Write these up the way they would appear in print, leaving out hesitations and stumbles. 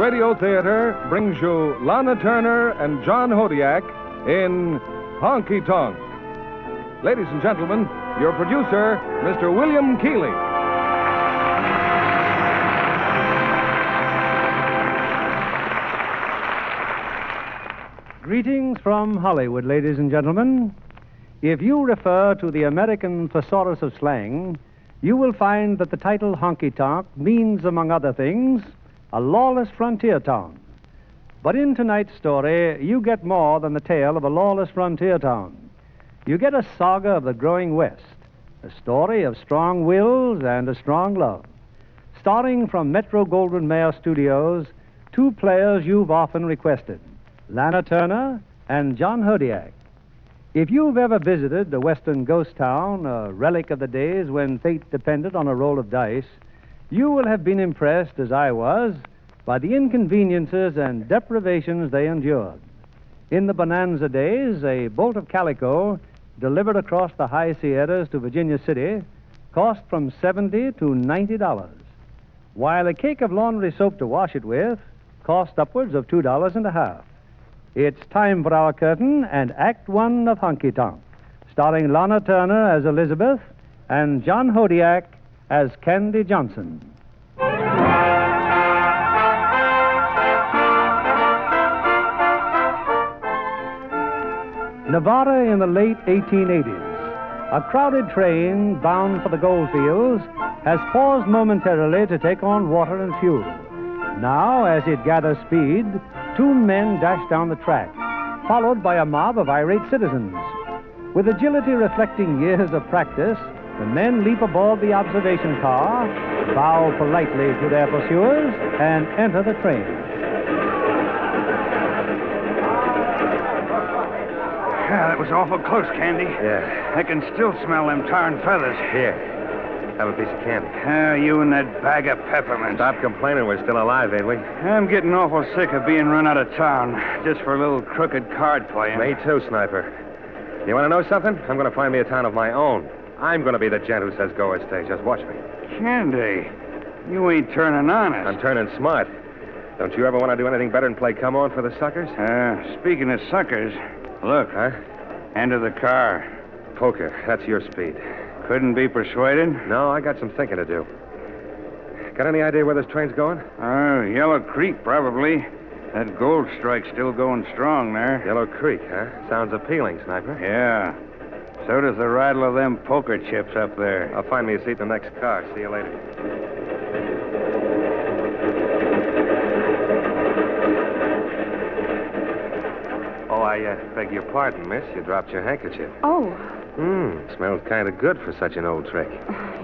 Radio Theater brings you Lana Turner and John Hodiak in Honky Tonk. Ladies and gentlemen, your producer, Mr. William Keeley. Greetings from Hollywood, ladies and gentlemen. If you refer to the American thesaurus of slang, you will find that the title Honky Tonk means, among other things, a lawless frontier town. But in tonight's story, you get more than the tale of a lawless frontier town. You get a saga of the growing West, a story of strong wills and a strong love. Starring from Metro-Goldwyn-Mayer Studios, two players you've often requested, Lana Turner and John Hodiak. If you've ever visited a western ghost town, a relic of the days when fate depended on a roll of dice, you will have been impressed, as I was, by the inconveniences and deprivations they endured. In the bonanza days, a bolt of calico delivered across the high Sierras to Virginia City cost from $70 to $90, while a cake of laundry soap to wash it with cost upwards of $2.50. It's time for our curtain and Act One of Honky Tonk, starring Lana Turner as Elizabeth and John Hodiak as Candy Johnson. Nevada in the late 1880s. A crowded train bound for the goldfields has paused momentarily to take on water and fuel. Now, as it gathers speed, two men dash down the track, followed by a mob of irate citizens. With agility reflecting years of practice, the men leap aboard the observation car, bow politely to their pursuers, and enter the train. Yeah, that was awful close, Candy. Yeah. I can still smell them tar and feathers. Here. Have a piece of candy. You and that bag of peppermints. Stop complaining. We're still alive, ain't we? I'm getting awful sick of being run out of town just for a little crooked card playing. Me too, Sniper. You want to know something? I'm going to find me a town of my own. I'm going to be the gent who says go or stay. Just watch me. Candy, you ain't turning honest. I'm turning smart. Don't you ever want to do anything better than play come on for the suckers? Speaking of suckers, look. Huh? Enter the car. Poker. That's your speed. Couldn't be persuaded? No, I got some thinking to do. Got any idea where this train's going? Yellow Creek, probably. That gold strike's still going strong there. Yellow Creek, huh? Sounds appealing, Sniper. Yeah. So does the rattle of them poker chips up there. I'll find me a seat in the next car. See you later. Oh, I beg your pardon, miss. You dropped your handkerchief. Oh. Smells kind of good for such an old trick.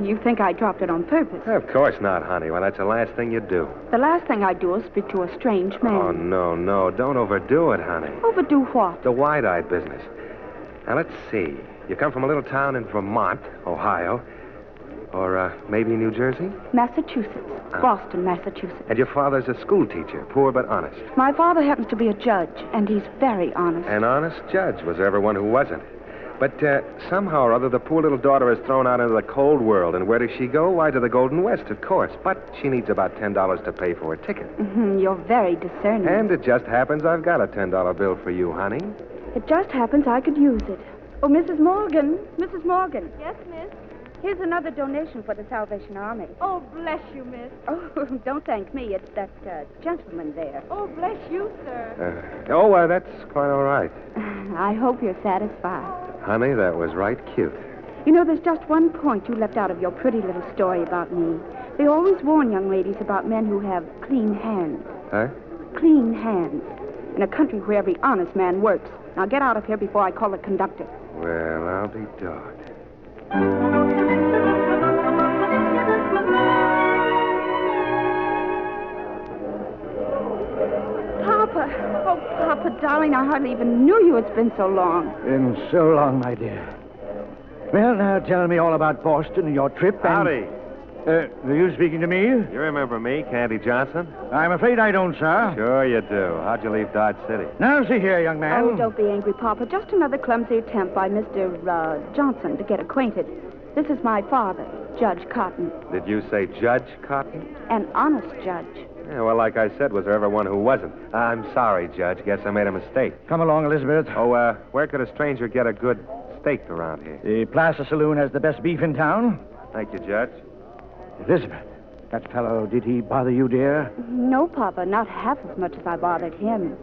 You think I dropped it on purpose? Of course not, honey. Well, that's the last thing you'd do. The last thing I do is speak to a strange man. Oh, no. Don't overdo it, honey. Overdo what? The wide-eyed business. Now, let's see. You come from a little town in Vermont, Ohio, or maybe New Jersey? Massachusetts. Boston, Massachusetts. And your father's a school teacher, poor but honest. My father happens to be a judge, and he's very honest. An honest judge. Was there ever one who wasn't? But somehow or other, the poor little daughter is thrown out into the cold world. And where does she go? Why, to the Golden West, of course. But she needs about $10 to pay for a ticket. You're very discerning. And it just happens I've got a $10 bill for you, honey. It just happens I could use it. Oh, Mrs. Morgan. Mrs. Morgan. Yes, miss? Here's another donation for the Salvation Army. Oh, bless you, miss. Oh, don't thank me. It's that gentleman there. Oh, bless you, sir. That's quite all right. I hope you're satisfied. Honey, that was right cute. You know, there's just one point you left out of your pretty little story about me. They always warn young ladies about men who have clean hands. Huh? Clean hands. In a country where every honest man works. Now get out of here before I call the conductor. Well, I'll be dogged. Papa. Oh, Papa, darling, I hardly even knew you. It's been so long. Been so long, my dear. Well, now tell me all about Boston and your trip. Howdy. Are you speaking to me? You remember me, Candy Johnson? I'm afraid I don't, sir. Sure you do. How'd you leave Dodge City? Now, see here, young man. Oh, don't be angry, Papa. Just another clumsy attempt by Mr. Johnson to get acquainted. This is my father, Judge Cotton. Did you say Judge Cotton? An honest judge. Yeah, well, like I said, was there ever one who wasn't? I'm sorry, Judge. Guess I made a mistake. Come along, Elizabeth. Oh, where could a stranger get a good steak around here? The Plaza Saloon has the best beef in town. Thank you, Judge. Elizabeth, that fellow, did he bother you, dear? No, Papa, not half as much as I bothered him.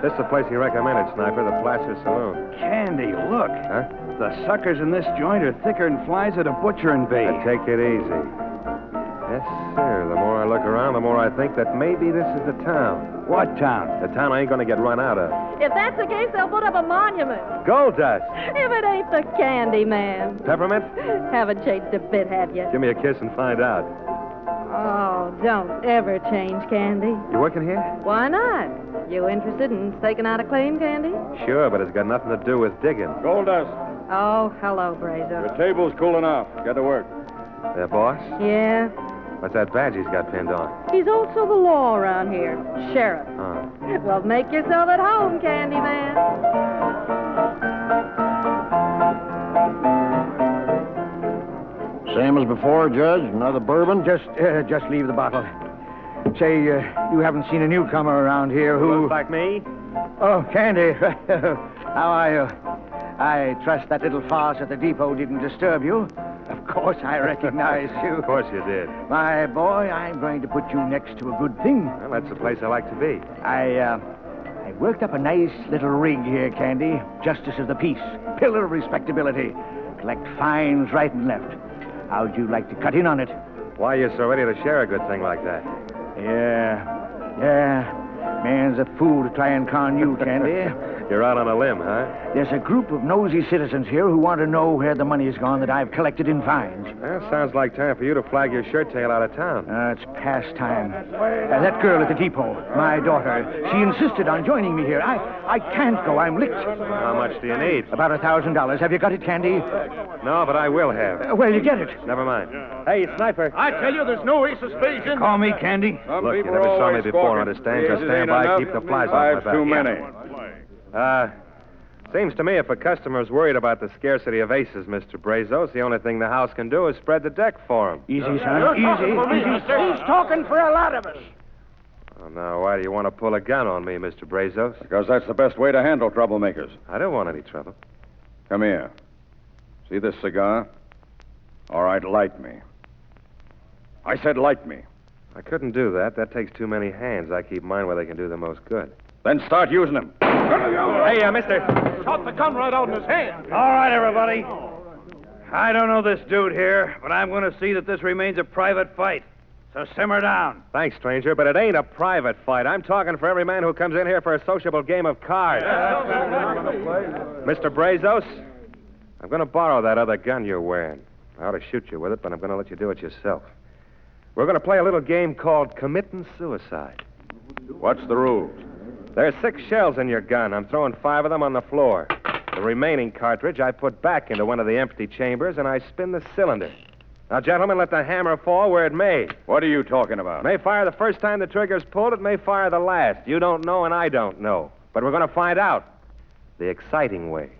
This is the place you recommended, Sniper, the Placer Saloon. Candy, look. Huh? The suckers in this joint are thicker than flies at a butcher and bait. Now, take it easy. Yes, sir. The more I look around, the more I think that maybe this is the town. What town? The town I ain't gonna get run out of. If that's the case, they'll put up a monument. Gold dust. If it ain't the Candy Man. Peppermint? Haven't changed a bit, have you? Give me a kiss and find out. Oh, don't ever change, Candy. You working here? Why not? You interested in staking out a claim, Candy? Sure, but it's got nothing to do with digging. Gold dust. Oh, hello, Brazo. The table's cooling off. Get to work. Their boss? Yeah? What's that badge he's got pinned on? He's also the law around here. Sheriff. Oh. Well, make yourself at home, Candy Man. Same as before, Judge. Another bourbon? Just leave the bottle. Say, you haven't seen a newcomer around here who... Looks like me? Oh, Candy. How are you? I trust that little farce at the depot didn't disturb you. Of course I recognize you. Of course you did. My boy, I'm going to put you next to a good thing. Well, that's the place I like to be. I worked up a nice little rig here, Candy. Justice of the peace. Pillar of respectability. Collect fines right and left. How'd you like to cut in on it? Why are you so ready to share a good thing like that? Yeah. Man's a fool to try and con you, Candy. You're out on a limb, huh? There's a group of nosy citizens here who want to know where the money's gone that I've collected in fines. Well, sounds like time for you to flag your shirt tail out of town. It's past time. That girl at the depot, my daughter, she insisted on joining me here. I can't go. I'm licked. How much do you need? About $1,000. Have you got it, Candy? No, but I will have. Well, you get it. Never mind. Hey, Sniper. I tell you, there's no ace of spades in... Call me Candy. Look, you never saw me before, understand? Just stand by, keep the flies off my back. Too many. Seems to me if a customer's worried about the scarcity of aces, Mr. Brazos, the only thing the house can do is spread the deck for him. Easy, son. Easy. He's talking for a lot of us. Oh, now, why do you want to pull a gun on me, Mr. Brazos? Because that's the best way to handle troublemakers. I don't want any trouble. Come here. See this cigar? All right, light me. I said light me. I couldn't do that. That takes too many hands. I keep mine where they can do the most good. Then start using them. Hey, mister. Shot the gun right out in his hand. All right, everybody. I don't know this dude here, but I'm going to see that this remains a private fight. So simmer down. Thanks, stranger, but it ain't a private fight. I'm talking for every man who comes in here for a sociable game of cards. Mr. Brazos, I'm going to borrow that other gun you're wearing. I ought to shoot you with it, but I'm going to let you do it yourself. We're going to play a little game called Committing Suicide. What's the rules? There's 6 shells in your gun. I'm throwing 5 of them on the floor. The remaining cartridge I put back into one of the empty chambers, and I spin the cylinder. Now, gentlemen, let the hammer fall where it may. What are you talking about? It may fire the first time the trigger's pulled. It may fire the last. You don't know, and I don't know. But we're going to find out the exciting way.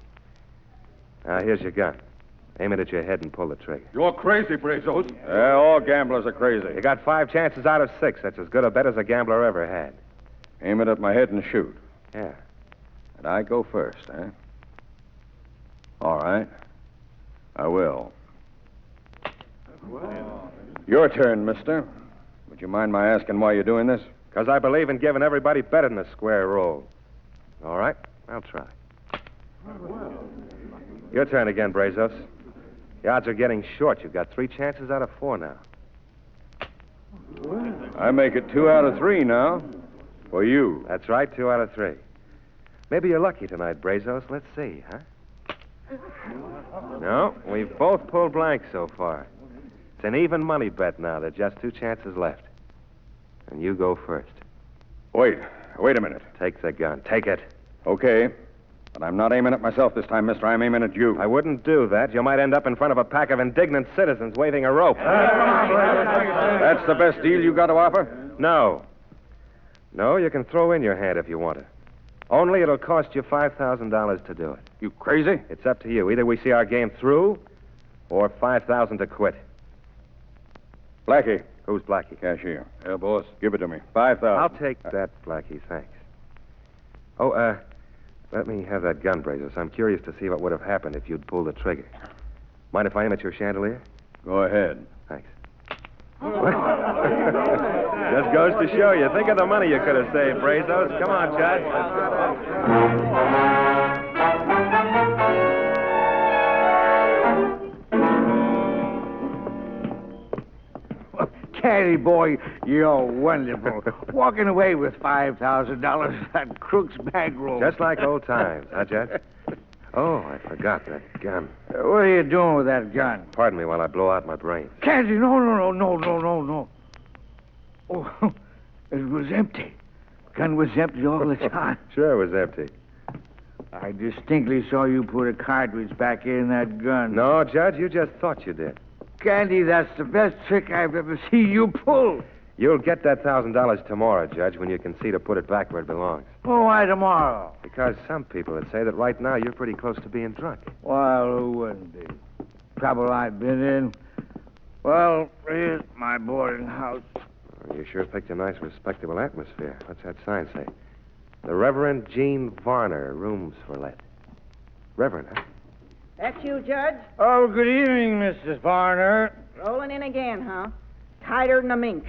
Now, here's your gun. Aim it at your head and pull the trigger. You're crazy, Brazos. Yeah, all gamblers are crazy. You got 5 chances out of 6. That's as good a bet as a gambler ever had. Aim it at my head and shoot. Yeah. And I go first, eh? All right. I will. Your turn, mister. Would you mind my asking why you're doing this? Because I believe in giving everybody better than a square roll. All right, I'll try. Your turn again, Brazos. The odds are getting short. You've got 3 chances out of 4 now. I make it 2 out of 3 now. For you. That's right, 2 out of 3. Maybe you're lucky tonight, Brazos. Let's see, huh? No, we've both pulled blank so far. It's an even money bet now. There are just 2 chances left. And you go first. Wait a minute. Take the gun. Take it. Okay. But I'm not aiming at myself this time, mister. I'm aiming at you. I wouldn't do that. You might end up in front of a pack of indignant citizens waving a rope. That's the best deal you got to offer? No. No, you can throw in your hand if you want to. Only it'll cost you $5,000 to do it. You crazy? It's up to you. Either we see our game through or $5,000 to quit. Blackie. Who's Blackie? Cashier. Yeah, boss. Give it to me. $5,000. I'll take that, Blackie. Thanks. Oh, let me have that gun, Brazos. I'm curious to see what would have happened if you'd pulled the trigger. Mind if I aim at your chandelier? Go ahead. Thanks. What? Just goes to show you. Think of the money you could have saved, Brazos. Come on, Judge. Caddy boy, you're wonderful. Walking away with $5,000, that crook's bankroll. Just like old times, huh, Judge? Oh, I forgot that gun. What are you doing with that gun? Pardon me while I blow out my brains. Caddy, no. Oh, it was empty. Gun was empty all the time. Sure it was empty. I distinctly saw you put a cartridge back in that gun. No, Judge, you just thought you did. Candy, that's the best trick I've ever seen you pull. You'll get that $1,000 tomorrow, Judge, when you can see to put it back where it belongs. Oh, why tomorrow? Because some people would say that right now you're pretty close to being drunk. Well, who wouldn't be? Trouble I've been in. Well, here's my boarding house. You sure picked a nice, respectable atmosphere. What's that sign say? The Reverend Gene Varner, rooms for let. Reverend, huh? That's you, Judge? Oh, good evening, Mrs. Varner. Rolling in again, huh? Tighter than a mink.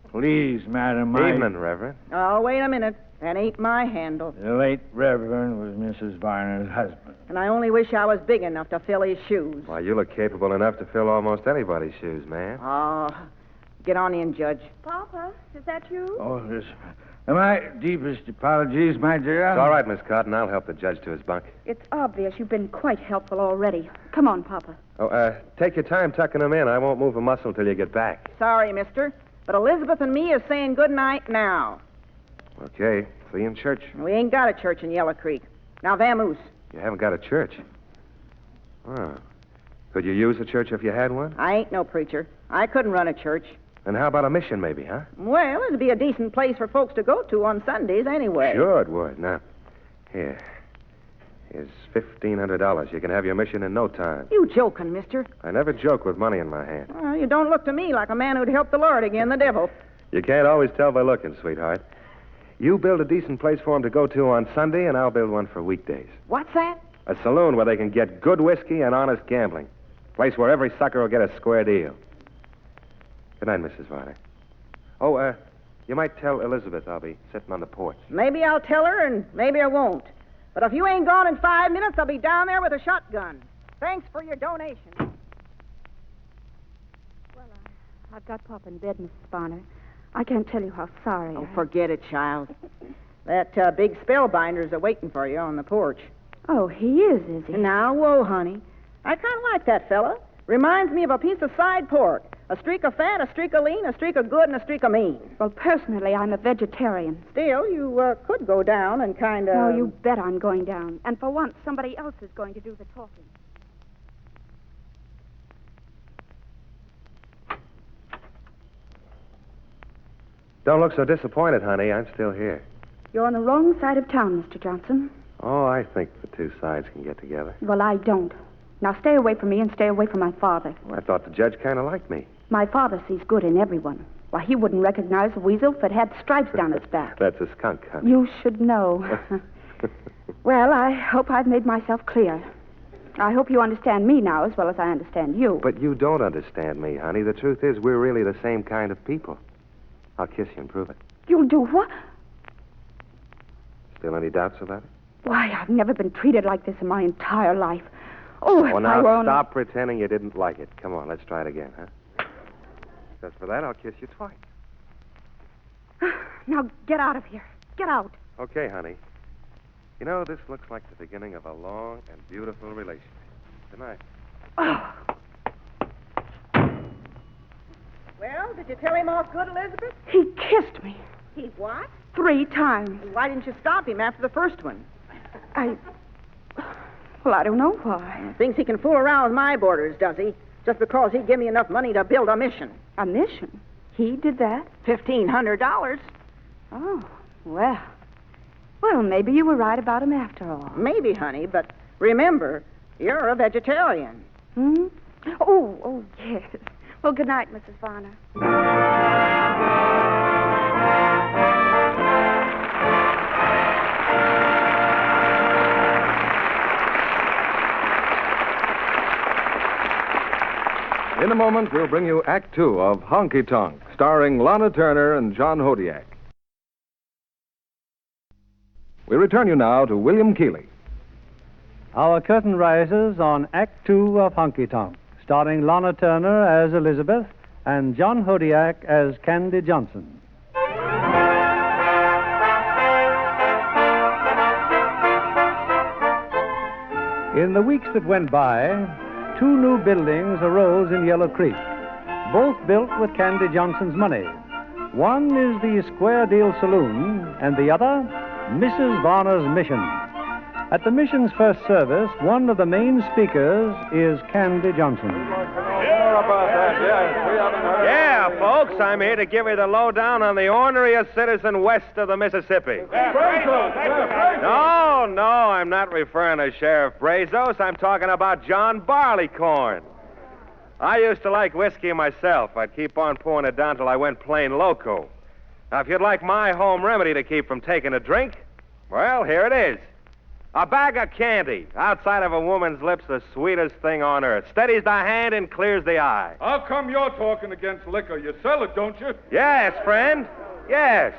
Please, madam. Evening, Reverend. Oh, wait a minute. That ain't my handle. The late Reverend was Mrs. Varner's husband. And I only wish I was big enough to fill his shoes. Why, you look capable enough to fill almost anybody's shoes, man. Oh, get on in, Judge. Papa, is that you? Oh, yes. My deepest apologies, my dear. It's all right, Miss Cotton. I'll help the judge to his bunk. It's obvious you've been quite helpful already. Come on, Papa. Oh, take your time tucking them in. I won't move a muscle till you get back. Sorry, mister, but Elizabeth and me is saying good night now. Okay. See you in church. We ain't got a church in Yellow Creek. Now, vamoose. You haven't got a church? Oh. Could you use a church if you had one? I ain't no preacher. I couldn't run a church. And how about a mission, maybe, huh? Well, it'd be a decent place for folks to go to on Sundays anyway. Sure it would. Now, here's $1,500. You can have your mission in no time. You joking, mister? I never joke with money in my hand. Well, you don't look to me like a man who'd help the Lord again the devil. You can't always tell by looking, sweetheart. You build a decent place for them to go to on Sunday, and I'll build one for weekdays. What's that? A saloon where they can get good whiskey and honest gambling. A place where every sucker will get a square deal. Good night, Mrs. Varner. Oh, you might tell Elizabeth I'll be sitting on the porch. Maybe I'll tell her, and maybe I won't. But if you ain't gone in 5 minutes, I'll be down there with a shotgun. Thanks for your donation. Well, I've got Papa in bed, Mrs. Varner. I can't tell you how sorry Oh, forget it, child. That big spellbinder's a-waiting for you on the porch. Oh, he is he? Now, whoa, honey. I kind of like that fella. Reminds me of a piece of side pork. A streak of fat, a streak of lean, a streak of good, and a streak of mean. Well, personally, I'm a vegetarian. Still, you could go down and kind of... No, you bet I'm going down. And for once, somebody else is going to do the talking. Don't look so disappointed, honey. I'm still here. You're on the wrong side of town, Mr. Johnson. Oh, I think the two sides can get together. Well, I don't. Now stay away from me and stay away from my father. Well, I thought the judge kind of liked me. My father sees good in everyone. Why, he wouldn't recognize a weasel if it had stripes down its back. That's a skunk, honey. You should know. Well, I hope I've made myself clear. I hope you understand me now as well as I understand you. But you don't understand me, honey. The truth is, we're really the same kind of people. I'll kiss you and prove it. You'll do what? Still any doubts about it? Why, I've never been treated like this in my entire life. Oh, if now I were stop pretending you didn't like it. Come on, let's try it again, huh? Just for that, I'll kiss you twice. Now, get out of here. Get out. Okay, honey. You know, this looks like the beginning of a long and beautiful relationship. Good night. Oh. Well, did you tell him off good, Elizabeth? He kissed me. He what? 3 times. Why didn't you stop him after the first one? Well, I don't know why. Thinks he can fool around with my boarders, does he? Just because he'd give me enough money to build a mission. A mission? He did that? $1,500. Oh, well. Well, maybe you were right about him after all. Maybe, honey, but remember, you're a vegetarian. Hmm? Oh, yes. Well, good night, Mrs. Varner. In a moment, we'll bring you Act Two of Honky Tonk, starring Lana Turner and John Hodiak. We return you now to William Keighley. Our curtain rises on Act Two of Honky Tonk, starring Lana Turner as Elizabeth and John Hodiak as Candy Johnson. In the weeks that went by, 2 new buildings arose in Yellow Creek, both built with Candy Johnson's money. One is the Square Deal Saloon, and the other, Mrs. Varner's Mission. At the mission's first service, one of the main speakers is Candy Johnson. Yeah, folks, I'm here to give you the lowdown on the orneriest citizen west of the Mississippi. No, I'm not referring to Sheriff Brazos. I'm talking about John Barleycorn. I used to like whiskey myself. I'd keep on pouring it down till I went plain loco. Now, if you'd like my home remedy to keep from taking a drink, well, here it is. A bag of candy. Outside of a woman's lips, the sweetest thing on earth. Steadies the hand and clears the eye. How come you're talking against liquor? You sell it, don't you? Yes, friend. Yes.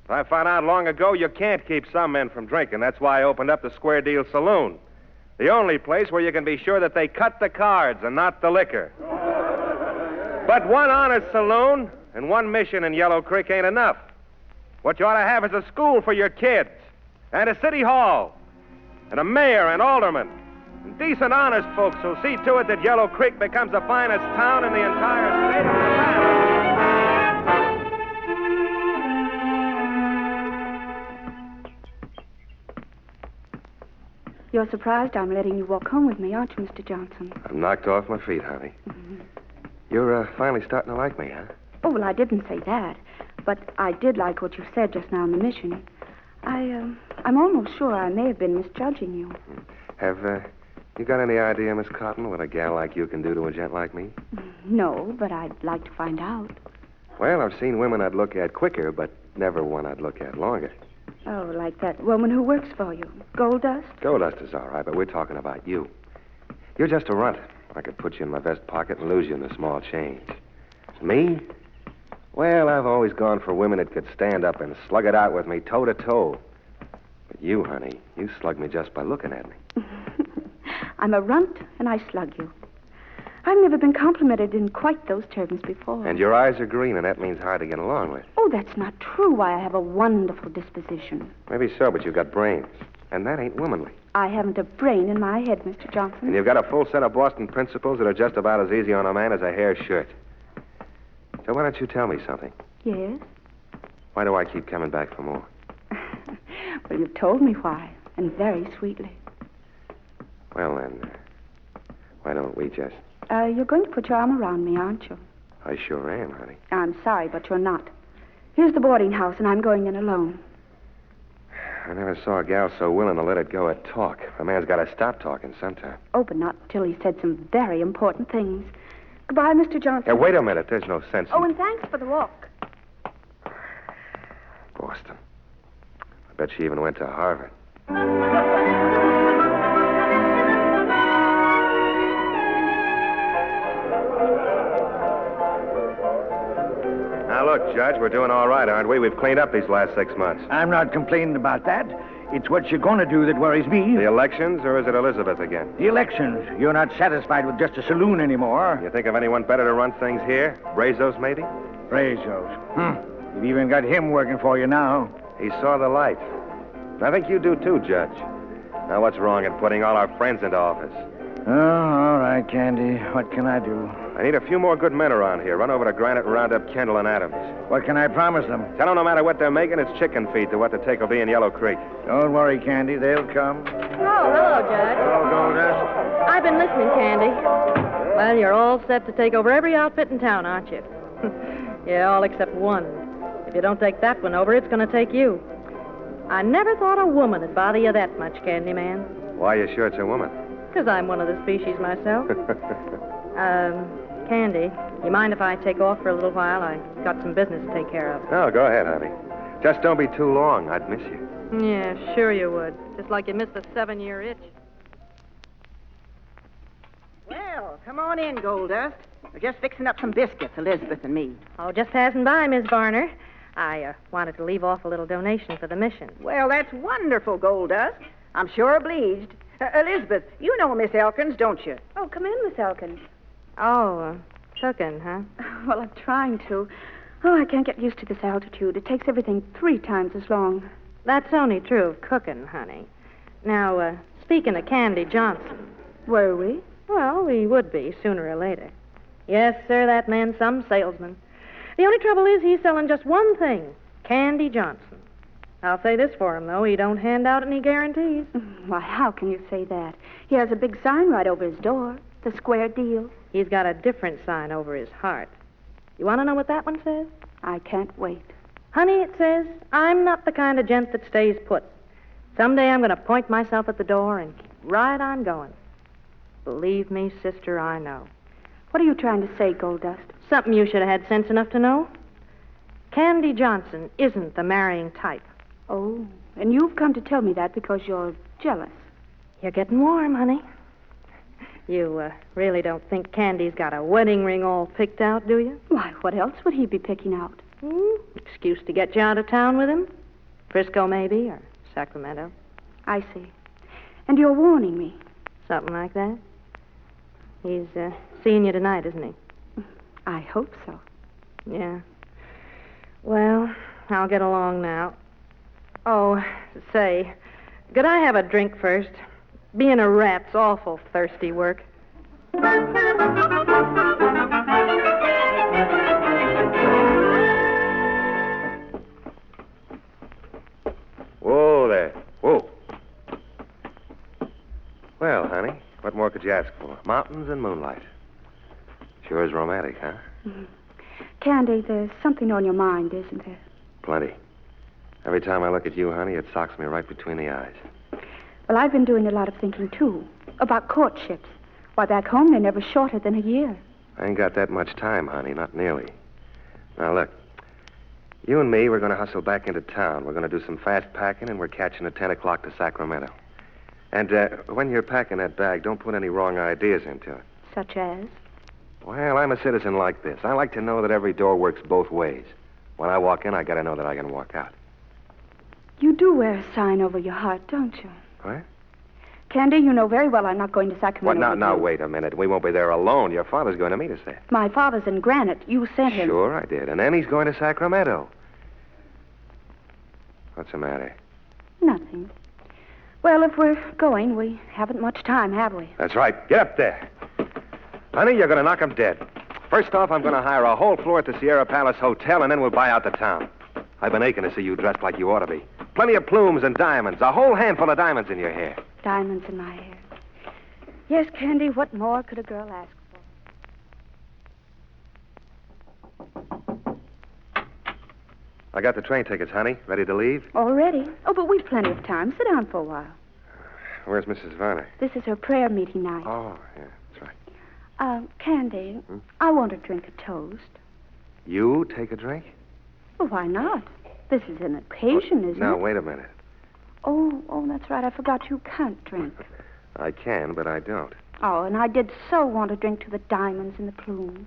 I found out long ago you can't keep some men from drinking. That's why I opened up the Square Deal Saloon. The only place where you can be sure that they cut the cards and not the liquor. But one honest saloon and one mission in Yellow Creek ain't enough. What you ought to have is a school for your kids, and a city hall, and a mayor and aldermen, and decent, honest folks who'll see to it that Yellow Creek becomes the finest town in the entire state of Nevada. You're surprised I'm letting you walk home with me, aren't you, Mr. Johnson? I'm knocked off my feet, honey. Mm-hmm. You're finally starting to like me, huh? Oh, well, I didn't say that. But I did like what you said just now in the mission. I'm almost sure I may have been misjudging you. Have you got any idea, Miss Cotton, what a gal like you can do to a gent like me? No, but I'd like to find out. Well, I've seen women I'd look at quicker, but never one I'd look at longer. Oh, like that woman who works for you. Gold Dust? Gold Dust is all right, but we're talking about you. You're just a runt. I could put you in my vest pocket and lose you in the small change. Me? Well, I've always gone for women that could stand up and slug it out with me toe to toe. But you, honey, you slug me just by looking at me. I'm a runt, and I slug you. I've never been complimented in quite those terms before. And your eyes are green, and that means hard to get along with. Oh, that's not true. Why, I have a wonderful disposition. Maybe so, but you've got brains. And that ain't womanly. I haven't a brain in my head, Mr. Johnson. And you've got a full set of Boston principles that are just about as easy on a man as a hair shirt. So why don't you tell me something? Yes? Why do I keep coming back for more? Well, you've told me why, and very sweetly. Well, then, why don't we just... You're going to put your arm around me, aren't you? I sure am, honey. I'm sorry, but you're not. Here's the boarding house, and I'm going in alone. I never saw a gal so willing to let it go at talk. A man's got to stop talking sometime. Oh, but not till he said some very important things. Goodbye, Mr. Johnson. Hey, wait a minute. There's no sense Oh, and thanks for the walk. Boston. I bet she even went to Harvard. Now, look, Judge, we're doing all right, aren't we? We've cleaned up these last 6 months. I'm not complaining about that. It's what you're going to do that worries me. The elections, or is it Elizabeth again? The elections. You're not satisfied with just a saloon anymore. You think of anyone better to run things here? Brazos, maybe? Brazos. You've even got him working for you now. He saw the light. I think you do, too, Judge. Now, what's wrong in putting all our friends into office? Oh, all right, Candy. What can I do? I need a few more good men around here. Run over to Granite and round up Kendall and Adams. What can I promise them? Tell them no matter what they're making, it's chicken feed to what the take will be in Yellow Creek. Don't worry, Candy. They'll come. Oh, hello, Judge. Hello, Gold Dust. I've been listening, Candy. Well, you're all set to take over every outfit in town, aren't you? Yeah, all except one. If you don't take that one over, it's going to take you. I never thought a woman would bother you that much, Candyman. Why are you sure it's a woman? Because I'm one of the species myself. Candy, you mind if I take off for a little while? I got some business to take care of. No, go ahead, honey. Just don't be too long. I'd miss you. Yeah, sure you would. Just like you missed the 7-year itch. Well, come on in, Gold Dust. We're just fixing up some biscuits, Elizabeth and me. Oh, just passing by, Miss Varner. I wanted to leave off a little donation for the mission. Well, that's wonderful, Gold Dust. I'm sure obliged. Elizabeth, you know Miss Elkins, don't you? Oh, come in, Miss Elkins. Oh, cooking, huh? Well, I'm trying to. Oh, I can't get used to this altitude. It takes everything 3 times as long. That's only true of cooking, honey. Now, speaking of Candy Johnson. Were we? Well, we would be sooner or later. Yes, sir, that man's some salesman. The only trouble is he's selling just one thing, Candy Johnson. I'll say this for him, though. He don't hand out any guarantees. Why, how can you say that? He has a big sign right over his door, the square deal. He's got a different sign over his heart. You want to know what that one says? I can't wait. Honey, it says, I'm not the kind of gent that stays put. Someday I'm going to point myself at the door and keep right on going. Believe me, sister, I know. What are you trying to say, Gold Dust? Something you should have had sense enough to know. Candy Johnson isn't the marrying type. Oh, and you've come to tell me that because you're jealous. You're getting warm, honey. You really don't think Candy's got a wedding ring all picked out, do you? Why, what else would he be picking out? Excuse to get you out of town with him? Frisco, maybe, or Sacramento. I see. And you're warning me. Something like that. He's seeing you tonight, isn't he? I hope so. Yeah. Well, I'll get along now. Oh, say, could I have a drink first? Being a rat's awful thirsty work. Whoa there. Whoa. Well, honey, what more could you ask for? Mountains and moonlight. Sure is romantic, huh? Mm-hmm. Candy, there's something on your mind, isn't there? Plenty. Every time I look at you, honey, it socks me right between the eyes. Well, I've been doing a lot of thinking, too, about courtships. Why, back home, they're never shorter than a year. I ain't got that much time, honey, not nearly. Now, look, you and me, we're going to hustle back into town. We're going to do some fast packing, and we're catching a 10 o'clock to Sacramento. And when you're packing that bag, don't put any wrong ideas into it. Such as? Well, I'm a citizen like this. I like to know that every door works both ways. When I walk in, I got to know that I can walk out. You do wear a sign over your heart, don't you? What? Candy, you know very well I'm not going to Sacramento. What? Now, wait a minute. We won't be there alone. Your father's going to meet us there. My father's in Granite. You sent him. Sure, I did. And then he's going to Sacramento. What's the matter? Nothing. Well, if we're going, we haven't much time, have we? That's right. Get up there. Honey, you're going to knock him dead. First off, I'm going to hire a whole floor at the Sierra Palace Hotel, and then we'll buy out the town. I've been aching to see you dressed like you ought to be. Plenty of plumes and diamonds. A whole handful of diamonds in your hair. Diamonds in my hair. Yes, Candy, what more could a girl ask for? I got the train tickets, honey. Ready to leave? Already? Oh, but we've plenty of time. Sit down for a while. Where's Mrs. Varner? This is her prayer meeting night. Oh, yeah, that's right. Candy, I want to drink a toast. You take a drink? Well, why not? This is an occasion, isn't it? Now, wait a minute. Oh, that's right. I forgot you can't drink. I can, but I don't. Oh, and I did so want to drink to the diamonds and the plumes.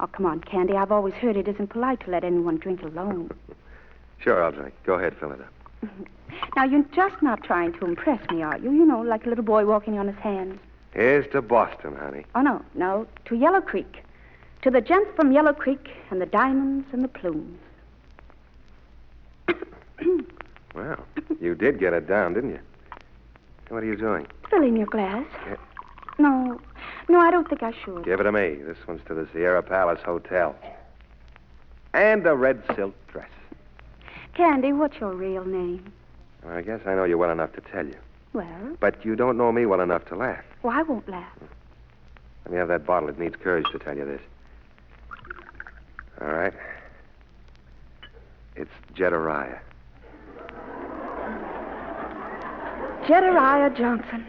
Oh, come on, Candy. I've always heard it isn't polite to let anyone drink alone. Sure, I'll drink. Go ahead, fill it up. Now, you're just not trying to impress me, are you? You know, like a little boy walking on his hands. Here's to Boston, honey. Oh, no. To Yellow Creek. To the gents from Yellow Creek and the diamonds and the plumes. Well, you did get it down, didn't you? What are you doing? Filling your glass. Yeah. No, I don't think I should. Give it to me. This one's to the Sierra Palace Hotel. And a red silk dress. Candy, what's your real name? Well, I guess I know you well enough to tell you. Well? But you don't know me well enough to laugh. Well, I won't laugh. Let me have that bottle. It needs courage to tell you this. All right. It's Jedediah. Jedediah Johnson.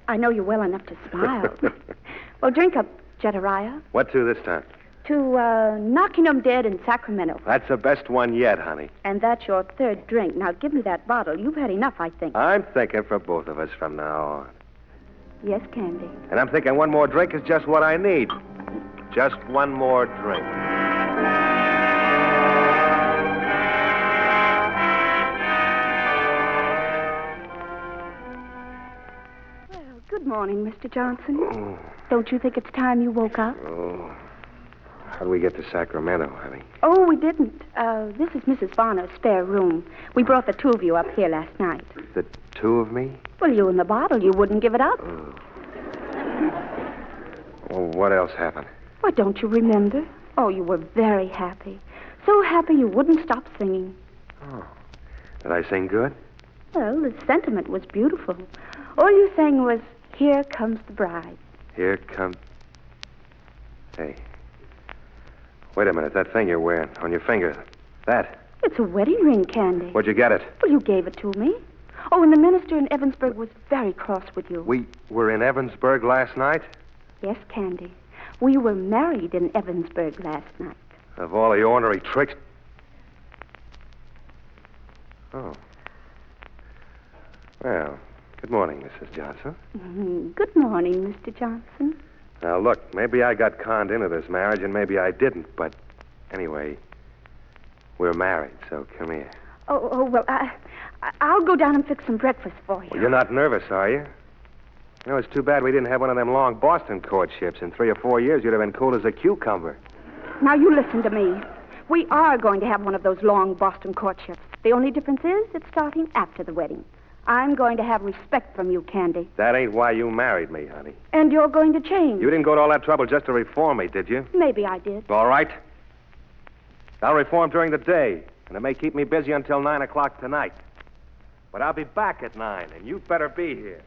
I know you well enough to smile. Well, drink up, Jedediah. What to this time? To Knocking 'em Dead in Sacramento. That's the best one yet, honey. And that's your third drink. Now, give me that bottle. You've had enough, I think. I'm thinking for both of us from now on. Yes, Candy. And I'm thinking one more drink is just what I need. Just one more drink. Well, good morning, Mr. Johnson. Don't you think it's time you woke up? Oh. How do we get to Sacramento, honey? Oh, we didn't. This is Mrs. Varner's spare room. We brought the two of you up here last night. The two of me? Well, you and the bottle. You wouldn't give it up. Well, what else happened? Why, don't you remember? Oh, you were very happy. So happy you wouldn't stop singing. Oh. Did I sing good? Well, the sentiment was beautiful. All you sang was, "Here Comes the Bride." Here comes... Hey. Wait a minute. That thing you're wearing on your finger. That. It's a wedding ring, Candy. Where'd you get it? Well, you gave it to me. Oh, and the minister in Evansburg was very cross with you. We were in Evansburg last night? Yes, Candy. We were married in Evansburg last night. Of all the ornery tricks... Oh. Well, good morning, Mrs. Johnson. Good morning, Mr. Johnson. Now, look, maybe I got conned into this marriage and maybe I didn't, but anyway, we're married, so come here. Well, I'll go down and fix some breakfast for you. Well, you're not nervous, are you? You know, it's too bad we didn't have one of them long Boston courtships. In 3 or 4 years, you'd have been cool as a cucumber. Now, you listen to me. We are going to have one of those long Boston courtships. The only difference is it's starting after the wedding. I'm going to have respect from you, Candy. That ain't why you married me, honey. And you're going to change. You didn't go to all that trouble just to reform me, did you? Maybe I did. All right. I'll reform during the day, and it may keep me busy until 9 o'clock tonight. But I'll be back at 9, and you'd better be here.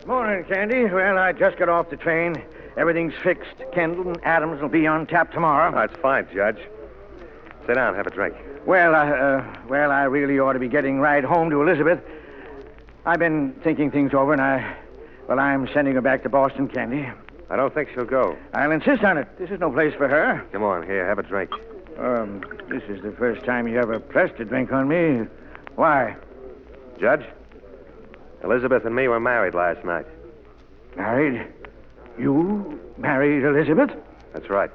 Morning, Candy. Well, I just got off the train. Everything's fixed. Kendall and Adams will be on tap tomorrow. That's fine, Judge. Sit down, have a drink. Well, I really ought to be getting right home to Elizabeth. I've been thinking things over, and I'm sending her back to Boston, Candy. I don't think she'll go. I'll insist on it. This is no place for her. Come on, here, have a drink. This is the first time you ever pressed a drink on me. Why? Judge, Elizabeth and me were married last night. Married? You married Elizabeth? That's right.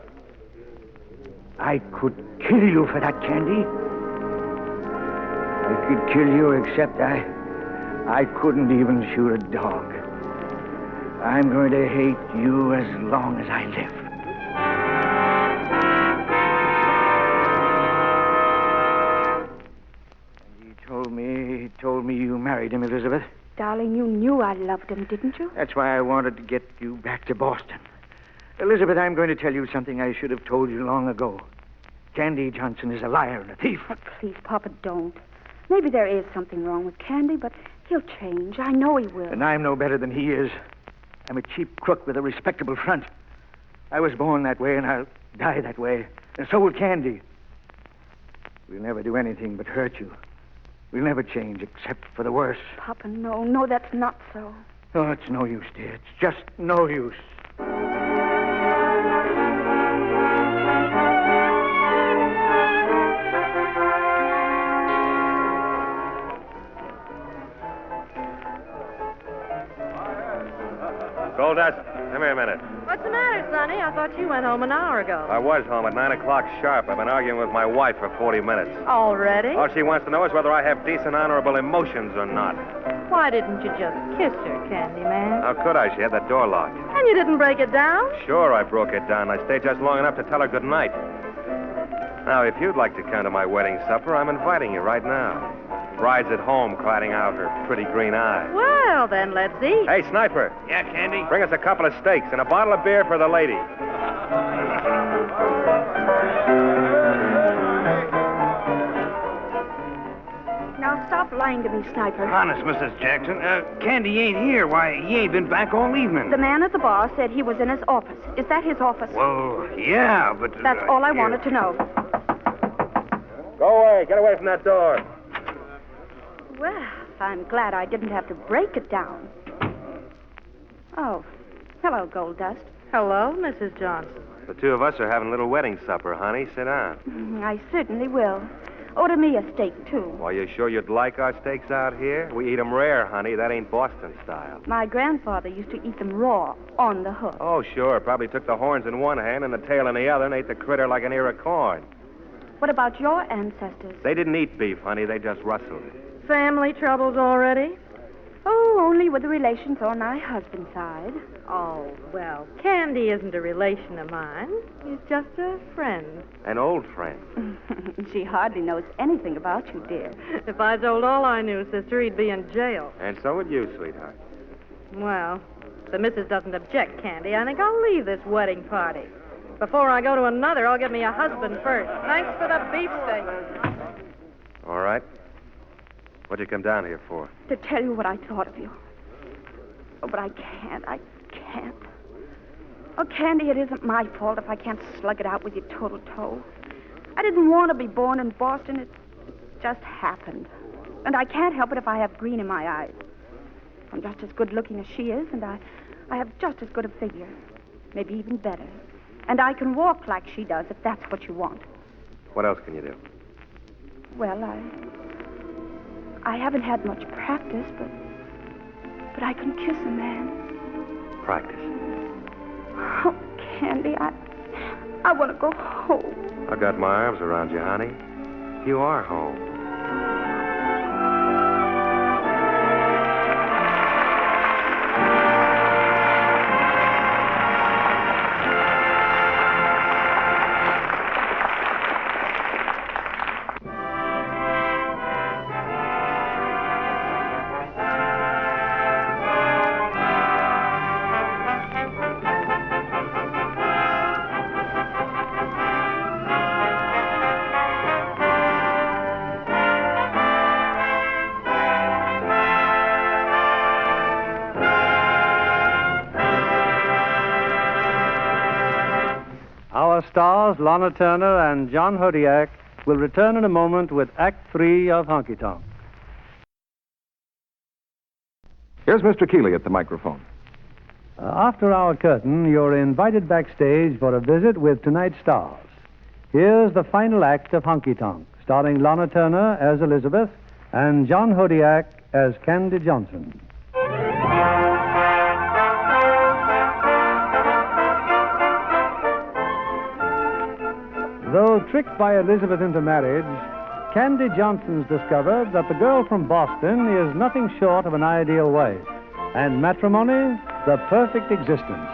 I could kill you for that, Candy. I could kill you, except I couldn't even shoot a dog. I'm going to hate you as long as I live. He told me you married him, Elizabeth. Darling, you knew I loved him, didn't you? That's why I wanted to get you back to Boston. Elizabeth, I'm going to tell you something I should have told you long ago. Candy Johnson is a liar and a thief. Oh, please, Papa, don't. Maybe there is something wrong with Candy, but he'll change. I know he will. And I'm no better than he is. I'm a cheap crook with a respectable front. I was born that way, and I'll die that way. And so will Candy. We'll never do anything but hurt you. We'll never change except for the worse. Papa, no, that's not so. Oh, it's no use, dear. It's just no use. Goldust, come here a minute. What's the matter, Sonny? I thought you went home an hour ago. I was home at 9 o'clock sharp. I've been arguing with my wife for 40 minutes. Already? All she wants to know is whether I have decent, honorable emotions or not. Why didn't you just kiss her, Candyman? How could I? She had the door locked. And you didn't break it down? Sure, I broke it down. I stayed just long enough to tell her good night. Now, if you'd like to come to my wedding supper, I'm inviting you right now. Bride's at home crying out her pretty green eyes. Well, then, let's eat. Hey, Sniper. Yeah, Candy? Bring us a couple of steaks and a bottle of beer for the lady. Now stop lying to me, Sniper. Honest, Mrs. Jackson, Candy ain't here. Why, he ain't been back all evening. The man at the bar said he was in his office. Is that his office? Well, yeah, but... That's all I wanted to know. Go away. Get away from that door. Well, I'm glad I didn't have to break it down. Oh, hello, Gold Dust. Hello, Mrs. Johnson. The two of us are having a little wedding supper, honey. Sit down. I certainly will. Order me a steak, too. Well, you sure you'd like our steaks out here? We eat 'em rare, honey. That ain't Boston style. My grandfather used to eat them raw, on the hook. Oh, sure. Probably took the horns in one hand and the tail in the other and ate the critter like an ear of corn. What about your ancestors? They didn't eat beef, honey. They just rustled it. Family troubles already? Oh, only with the relations on my husband's side. Oh, well, Candy isn't a relation of mine. He's just a friend. An old friend. She hardly knows anything about you, dear. If I told all I knew, sister, he'd be in jail. And so would you, sweetheart. Well, if the missus doesn't object, Candy, I think I'll leave this wedding party. Before I go to another, I'll get me a husband first. Thanks for the beefsteak. All right. What'd you come down here for? To tell you what I thought of you. Oh, but I can't. Oh, Candy, it isn't my fault if I can't slug it out with you toe to toe. I didn't want to be born in Boston. It just happened. And I can't help it if I have green in my eyes. I'm just as good looking as she is, and I have just as good a figure. Maybe even better. And I can walk like she does, if that's what you want. What else can you do? Well, I haven't had much practice, but I can kiss a man. Practice. Oh, Candy, I want to go home. I've got my arms around you, honey. You are home. Our stars, Lana Turner and John Hodiak, will return in a moment with Act 3 of Honky Tonk. Here's Mr. Keeley at the microphone. After our curtain, you're invited backstage for a visit with tonight's stars. Here's the final act of Honky Tonk, starring Lana Turner as Elizabeth and John Hodiak as Candy Johnson. Though tricked by Elizabeth into marriage, Candy Johnson's discovered that the girl from Boston is nothing short of an ideal wife, and matrimony, the perfect existence.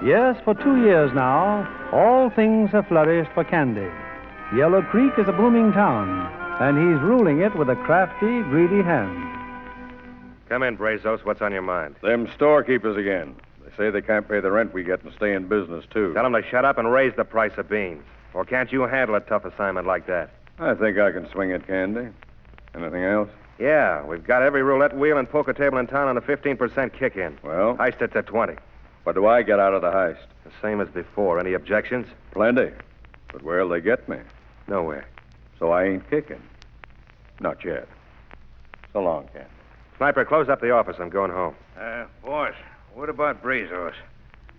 Yes, for 2 years now, all things have flourished for Candy. Yellow Creek is a booming town, and he's ruling it with a crafty, greedy hand. Come in, Brazos. What's on your mind? Them storekeepers again. They say they can't pay the rent we get and stay in business, too. Tell them to shut up and raise the price of beans. Or can't you handle a tough assignment like that? I think I can swing it, Candy. Anything else? Yeah, we've got every roulette wheel and poker table in town on a 15% kick-in. Well? Heist it to 20. What do I get out of the heist? The same as before. Any objections? Plenty. But where'll they get me? Nowhere. So I ain't kicking. Not yet. So long, Candy. Sniper, close up the office. I'm going home. Boss, what about Brazos?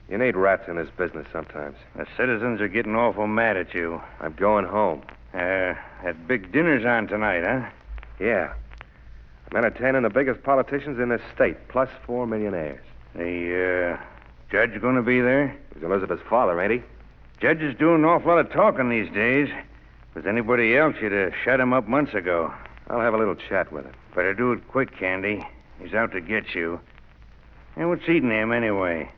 You need rats in this business sometimes. The citizens are getting awful mad at you. I'm going home. That big dinner's on tonight, huh? Yeah. I'm entertaining the biggest politicians in this state, plus 4 millionaires. The, judge gonna be there? He's Elizabeth's father, ain't he? Judge is doing an awful lot of talking these days. If there's anybody else, you'd have shut him up months ago. I'll have a little chat with him. Better do it quick, Candy. He's out to get you. And what's eating him, anyway?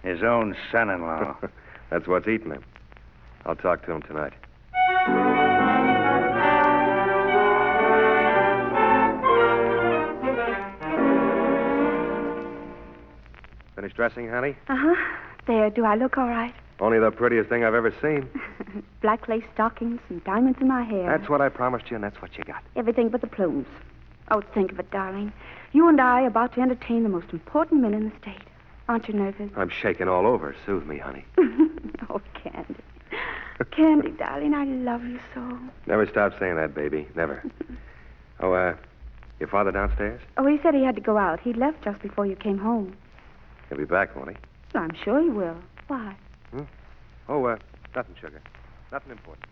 His own son-in-law. That's what's eating him. I'll talk to him tonight. Finished dressing, honey? Uh-huh. There, do I look all right? Only the prettiest thing I've ever seen. Black lace stockings and diamonds in my hair. That's what I promised you, and that's what you got. Everything but the plumes. Oh, think of it, darling. You and I are about to entertain the most important men in the state. Aren't you nervous? I'm shaking all over. Soothe me, honey. Oh, Candy. Candy, darling, I love you so. Never stop saying that, baby. Never. Your father downstairs? Oh, he said he had to go out. He left just before you came home. He'll be back, won't he? Well, I'm sure he will. Why? Oh, nothing, sugar. Nothing important.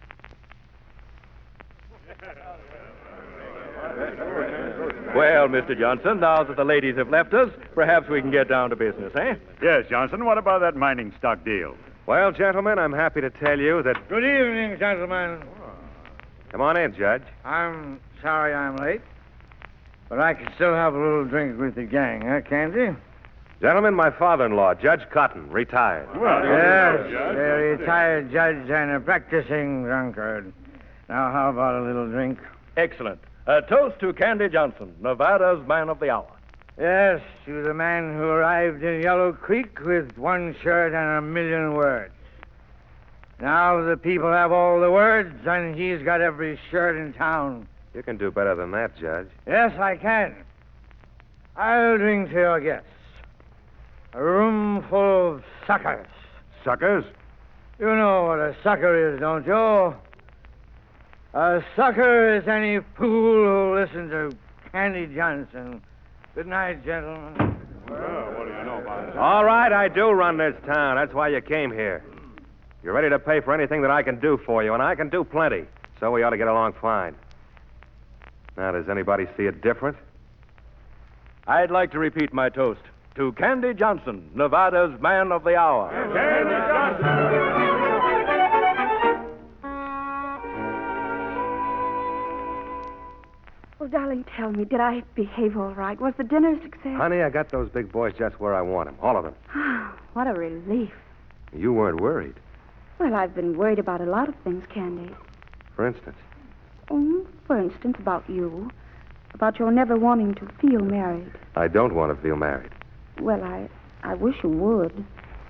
Well, Mr. Johnson, now that the ladies have left us, perhaps we can get down to business, eh? Yes, Johnson. What about that mining stock deal? Well, gentlemen, I'm happy to tell you that... Good evening, gentlemen. Come on in, Judge. I'm sorry I'm late, but I can still have a little drink with the gang, huh, Candy? Gentlemen, my father-in-law, Judge Cotton, retired. Well, yes, a retired judge and a practicing drunkard. Now, how about a little drink? Excellent. A toast to Candy Johnson, Nevada's man of the hour. Yes, to the man who arrived in Yellow Creek with one shirt and 1,000,000 words. Now the people have all the words, and he's got every shirt in town. You can do better than that, Judge. Yes, I can. I'll drink to your guests. A room full of suckers. Suckers? You know what a sucker is, don't you? A sucker is any fool who listens to Candy Johnson. Good night, gentlemen. Well, what do you know about it? All right, I do run this town. That's why you came here. You're ready to pay for anything that I can do for you, and I can do plenty. So we ought to get along fine. Now, does anybody see it different? I'd like to repeat my toast to Candy Johnson, Nevada's man of the hour. Candy Johnson! Well, darling, tell me, did I behave all right? Was the dinner a success? Honey, I got those big boys just where I want them. All of them. What a relief. You weren't worried. Well, I've been worried about a lot of things, Candy. For instance? For instance, about you. About your never wanting to feel married. I don't want to feel married. Well, I wish you would.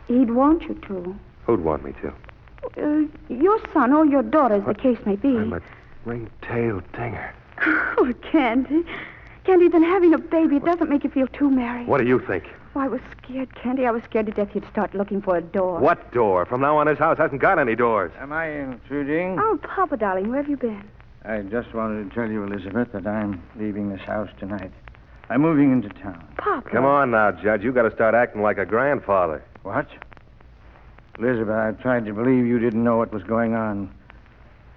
He'd want you to. Who'd want me to? Your son or your daughter, as the case may be. I'm a ring-tailed dinger. Oh, Candy. Candy, then having a baby, it doesn't make you feel too married. What do you think? Oh, I was scared, Candy. I was scared to death you'd start looking for a door. What door? From now on, this house hasn't got any doors. Am I intruding? Oh, Papa, darling, where have you been? I just wanted to tell you, Elizabeth, that I'm leaving this house tonight. I'm moving into town. Papa. Come on now, Judge. You got to start acting like a grandfather. What? Elizabeth, I've tried to believe you didn't know what was going on.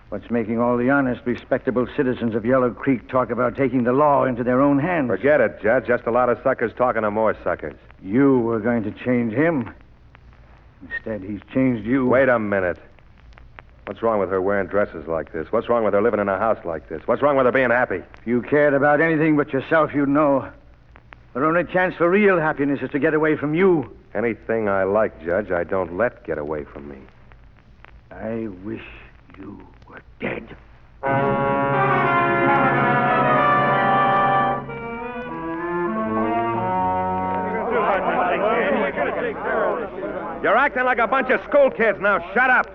What's making all the honest, respectable citizens of Yellow Creek talk about taking the law into their own hands? Forget it, Judge. Just a lot of suckers talking to more suckers. You were going to change him. Instead, he's changed you. Wait a minute. What's wrong with her wearing dresses like this? What's wrong with her living in a house like this? What's wrong with her being happy? If you cared about anything but yourself, you'd know. The only chance for real happiness is to get away from you. Anything I like, Judge, I don't let get away from me. I wish you were dead. You're acting like a bunch of school kids. Now, shut up.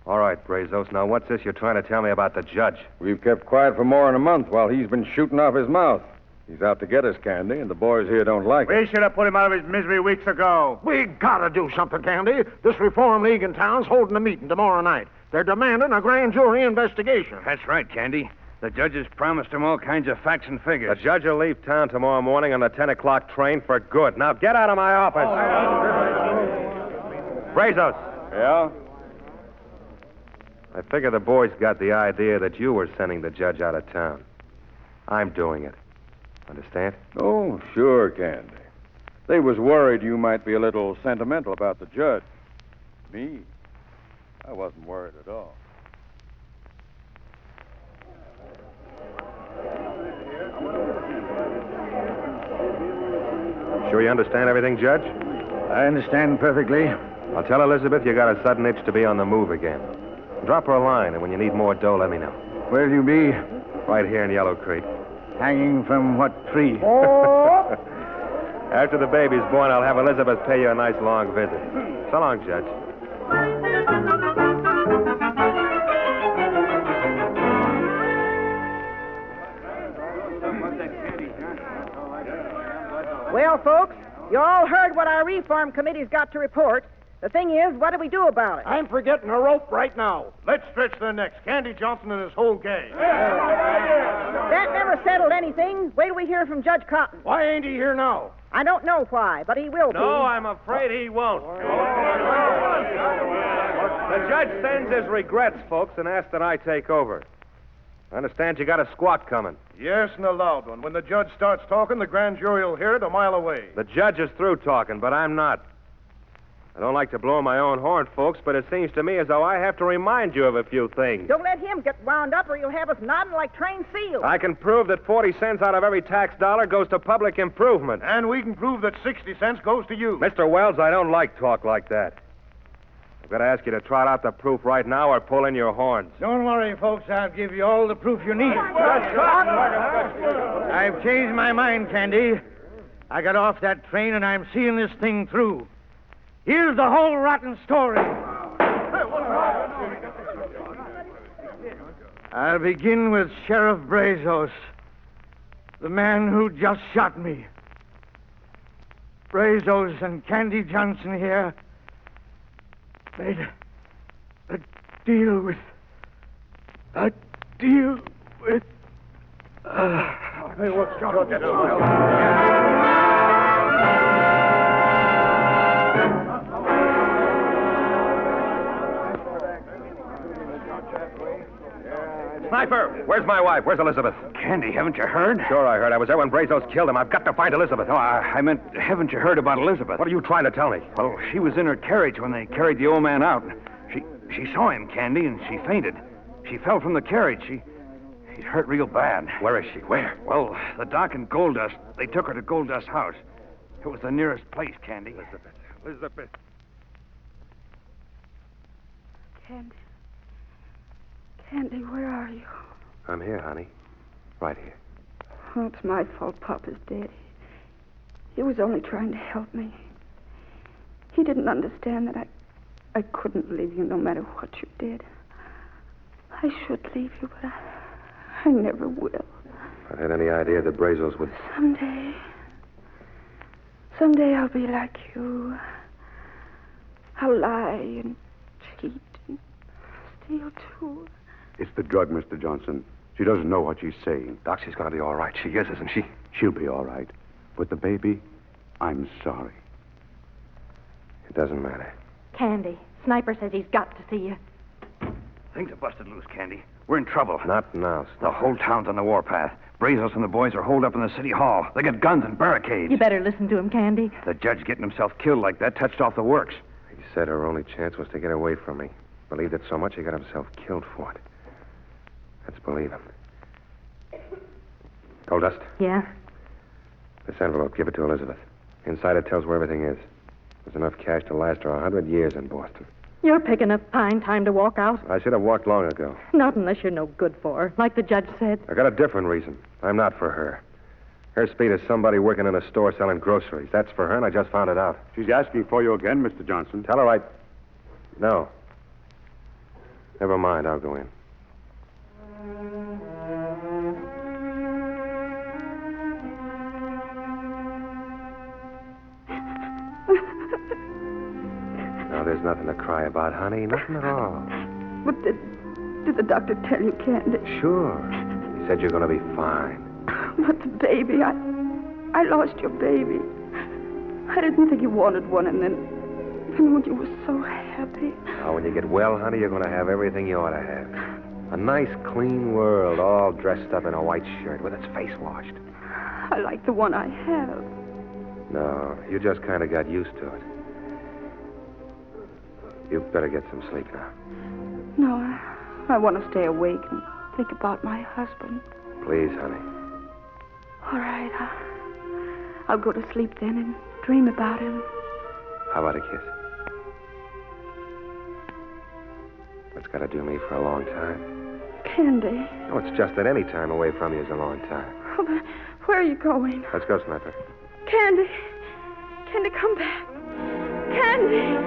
All right, Brazos. Now, what's this you're trying to tell me about the judge? We've kept quiet for more than a month while he's been shooting off his mouth. He's out to get us, Candy, and the boys here don't like it. We should have put him out of his misery weeks ago. We gotta do something, Candy. This Reform League in town's holding a meeting tomorrow night. They're demanding a grand jury investigation. That's right, Candy. The judges promised him all kinds of facts and figures. The judge will leave town tomorrow morning on the 10 o'clock train for good. Now, get out of my office. Brazos. Yeah? I figure the boys got the idea that you were sending the judge out of town. I'm doing it. Understand? Oh, sure, Candy. They was worried you might be a little sentimental about the judge. Me? I wasn't worried at all. Sure you understand everything, Judge? I understand perfectly. I'll tell Elizabeth you got a sudden itch to be on the move again. Drop her a line, and when you need more dough, let me know. Where'll you be? Right here in Yellow Creek. Hanging from what tree? After the baby's born, I'll have Elizabeth pay you a nice long visit. So long, Judge. Well, folks, you all heard what our reform committee's got to report. The thing is, what do we do about it? I'm for getting a rope right now. Let's stretch their necks. Candy Johnson and his whole gang. That never settled anything. Wait till we hear from Judge Cotton. Why ain't he here now? I don't know why, but he will be. No, I'm afraid he won't. The judge sends his regrets, folks, and asks that I take over. I understand you got a squawk coming. Yes, and a loud one. When the judge starts talking, the grand jury will hear it a mile away. The judge is through talking, but I'm not. I don't like to blow my own horn, folks, but it seems to me as though I have to remind you of a few things. Don't let him get wound up or he'll have us nodding like trained seals. I can prove that 40 cents out of every tax dollar goes to public improvement. And we can prove that 60 cents goes to you. Mr. Wells, I don't like talk like that. I've got to ask you to trot out the proof right now or pull in your horns. Don't worry, folks. I'll give you all the proof you need. I've changed my mind, Candy. I got off that train and I'm seeing this thing through. Here's the whole rotten story. I'll begin with Sheriff Brazos, the man who just shot me. Brazos and Candy Johnson here made a deal with... Hey, what's going on? Sniper, where's my wife? Where's Elizabeth? Candy, haven't you heard? Sure, I heard. I was there when Brazos killed him. I've got to find Elizabeth. No, I meant, haven't you heard about Elizabeth? What are you trying to tell me? Well, she was in her carriage when they carried the old man out. She saw him, Candy, and she fainted. She fell from the carriage. She's hurt real bad. Where is she? Where? Well, the doc and Gold Dust, they took her to Gold Dust House. It was the nearest place, Candy. Elizabeth. Candy, where are you? I'm here, honey. Right here. Oh, it's my fault Papa's dead. He was only trying to help me. He didn't understand that I couldn't leave you no matter what you did. I should leave you, but I never will. I had any idea that Brazos would... Someday I'll be like you. I'll lie and cheat and steal, too. It's the drug, Mr. Johnson. She doesn't know what she's saying. Doc, she's going to be all right. She is, isn't she? She'll be all right. But the baby, I'm sorry. It doesn't matter. Candy, Sniper says he's got to see you. Things are busted loose, Candy. We're in trouble. Not now, The whole town's on the warpath. Brazos and the boys are holed up in the city hall. They got guns and barricades. You better listen to him, Candy. The judge getting himself killed like that touched off the works. He said her only chance was to get away from me. Believed it so much he got himself killed for it. Let's believe him. Gold Dust. Yeah? This envelope, give it to Elizabeth. Inside it tells where everything is. There's enough cash to last her 100 years in Boston. You're picking a fine time to walk out. I should have walked long ago. Not unless you're no good for her, like the judge said. I got a different reason. I'm not for her. Her speed is somebody working in a store selling groceries. That's for her, and I just found it out. She's asking for you again, Mr. Johnson. Tell her No. Never mind, I'll go in. No, there's nothing to cry about, honey. Nothing at all. But did the doctor tell you, Candy? Sure. He said you're going to be fine. But the baby, I lost your baby. I didn't think you wanted one, and then when you were so happy. Now, when you get well, honey, you're going to have everything you ought to have. A nice, clean world, all dressed up in a white shirt with its face washed. I like the one I have. No, you just kind of got used to it. You better get some sleep now. No, I want to stay awake and think about my husband. Please, honey. All right, I'll go to sleep then and dream about him. How about a kiss? That's got to do me for a long time. Candy. Oh, it's just that any time away from you is a long time. Oh, but where are you going? Let's go, Sniper. Candy. Candy, come back. Candy.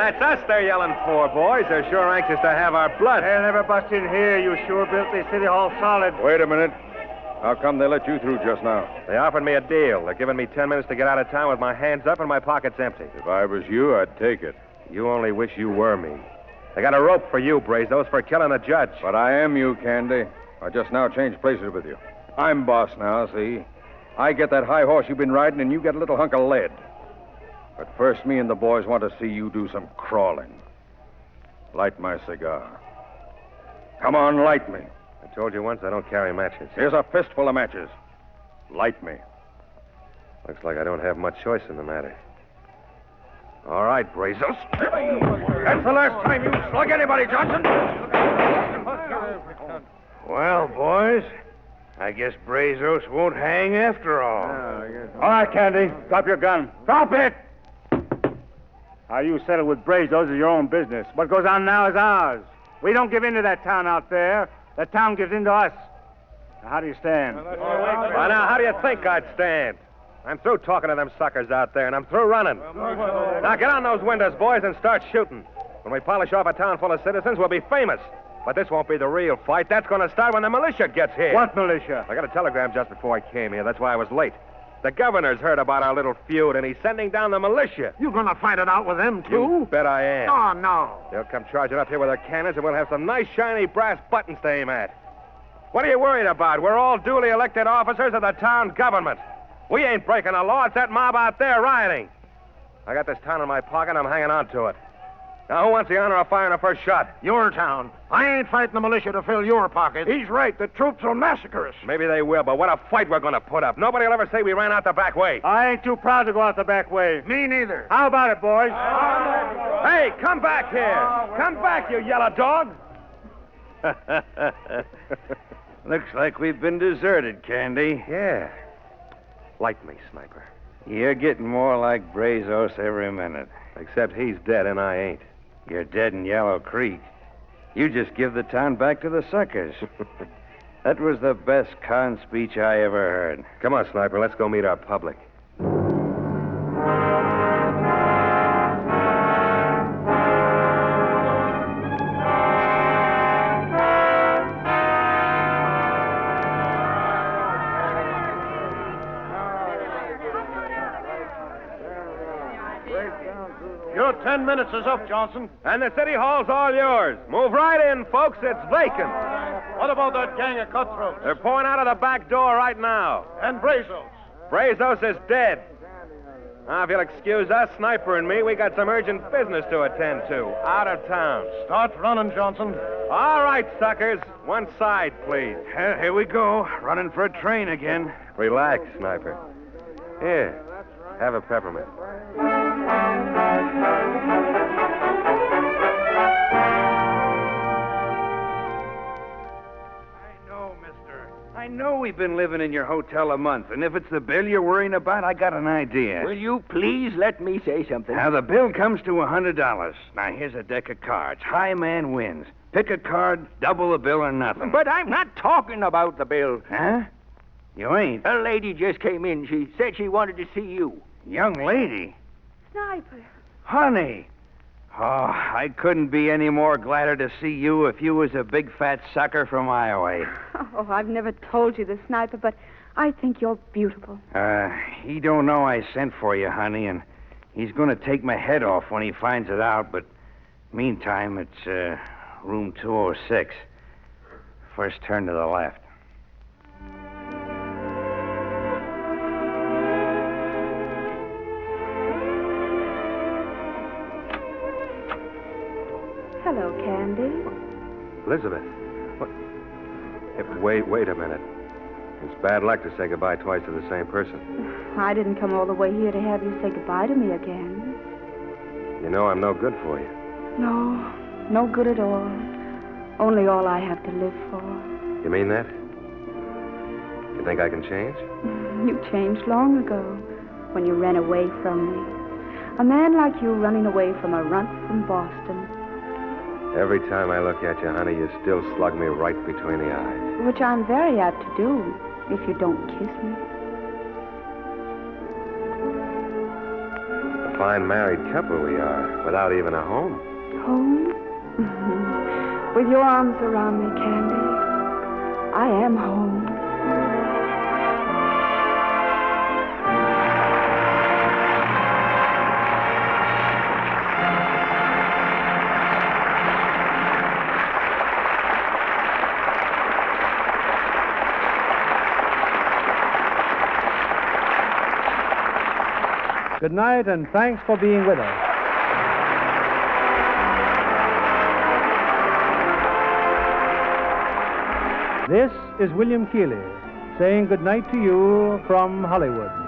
That's us they're yelling for, boys. They're sure anxious to have our blood. They'll never bust in here. You sure built the city hall solid. Wait a minute. How come they let you through just now? They offered me a deal. They're giving me 10 minutes to get out of town with my hands up and my pockets empty. If I was you, I'd take it. You only wish you were me. They got a rope for you, Brazos, for killing the judge. But I am you, Candy. I just now changed places with you. I'm boss now, see? I get that high horse you've been riding, and you get a little hunk of lead. But first, me and the boys want to see you do some crawling. Light my cigar. Come on, light me. I told you once I don't carry matches. Here's a fistful of matches. Light me. Looks like I don't have much choice in the matter. All right, Brazos. That's the last time you slug anybody, Johnson. Well, boys, I guess Brazos won't hang after all. All right, Candy. Drop your gun. Drop it! How you settle with Brazos is your own business. What goes on now is ours. We don't give in to that town out there. That town gives in to us. Now, how do you stand? Well, now, how do you think I'd stand? I'm through talking to them suckers out there, and I'm through running. Now, get on those windows, boys, and start shooting. When we polish off a town full of citizens, we'll be famous. But this won't be the real fight. That's going to start when the militia gets here. What militia? I got a telegram just before I came here. That's why I was late. The governor's heard about our little feud, and he's sending down the militia. You gonna fight it out with them, too? You bet I am. Oh, no. They'll come charging up here with their cannons, and we'll have some nice, shiny brass buttons to aim at. What are you worried about? We're all duly elected officers of the town government. We ain't breaking the law. It's that mob out there rioting. I got this town in my pocket. I'm hanging on to it. Now, who wants the honor of firing the first shot? Your town. I ain't fighting the militia to fill your pocket. He's right. The troops will massacre us. Maybe they will, but what a fight we're going to put up. Nobody will ever say we ran out the back way. I ain't too proud to go out the back way. Me neither. How about it, boys? Hey, come back here. Come back, you yellow dog. Looks like we've been deserted, Candy. Yeah. Light me, sniper. You're getting more like Brazos every minute. Except he's dead and I ain't. You're dead in Yellow Creek. You just give the town back to the suckers. That was the best con speech I ever heard. Come on, Sniper. Let's go meet our public. Your 10 minutes is up, Johnson. And the city hall's all yours. Move right in, folks. It's vacant. What about that gang of cutthroats? They're pouring out of the back door right now. And Brazos? Brazos is dead. Now, if you'll excuse us, Sniper and me, we got some urgent business to attend to. Out of town. Start running, Johnson. All right, suckers. One side, please. Here we go. Running for a train again. Relax, Sniper. Here, have a peppermint. I know we've been living in your hotel a month, and if it's the bill you're worrying about, I got an idea. Will you please let me say something? Now, the bill comes to $100. Now, here's a deck of cards. High man wins. Pick a card, double the bill, or nothing. But I'm not talking about the bill. Huh? You ain't? A lady just came in. She said she wanted to see you. Young lady? Sniper. Honey. Oh, I couldn't be any more gladder to see you if you was a big fat sucker from Iowa. Oh, I've never told you this, Sniper, but I think you're beautiful. He don't know I sent for you, honey, and he's going to take my head off when he finds it out, but meantime, it's room 206. First turn to the left. Hello, Candy. Elizabeth. What? Wait a minute. It's bad luck to say goodbye twice to the same person. I didn't come all the way here to have you say goodbye to me again. You know I'm no good for you. No, no good at all. Only all I have to live for. You mean that? You think I can change? You changed long ago when you ran away from me. A man like you running away from a runt from Boston. Every time I look at you, honey, you still slug me right between the eyes. Which I'm very apt to do if you don't kiss me. fine married couple we are, without even a home. Home? With your arms around me, Candy, I am home. Good night, and thanks for being with us. This is William Keighley saying good night to you from Hollywood.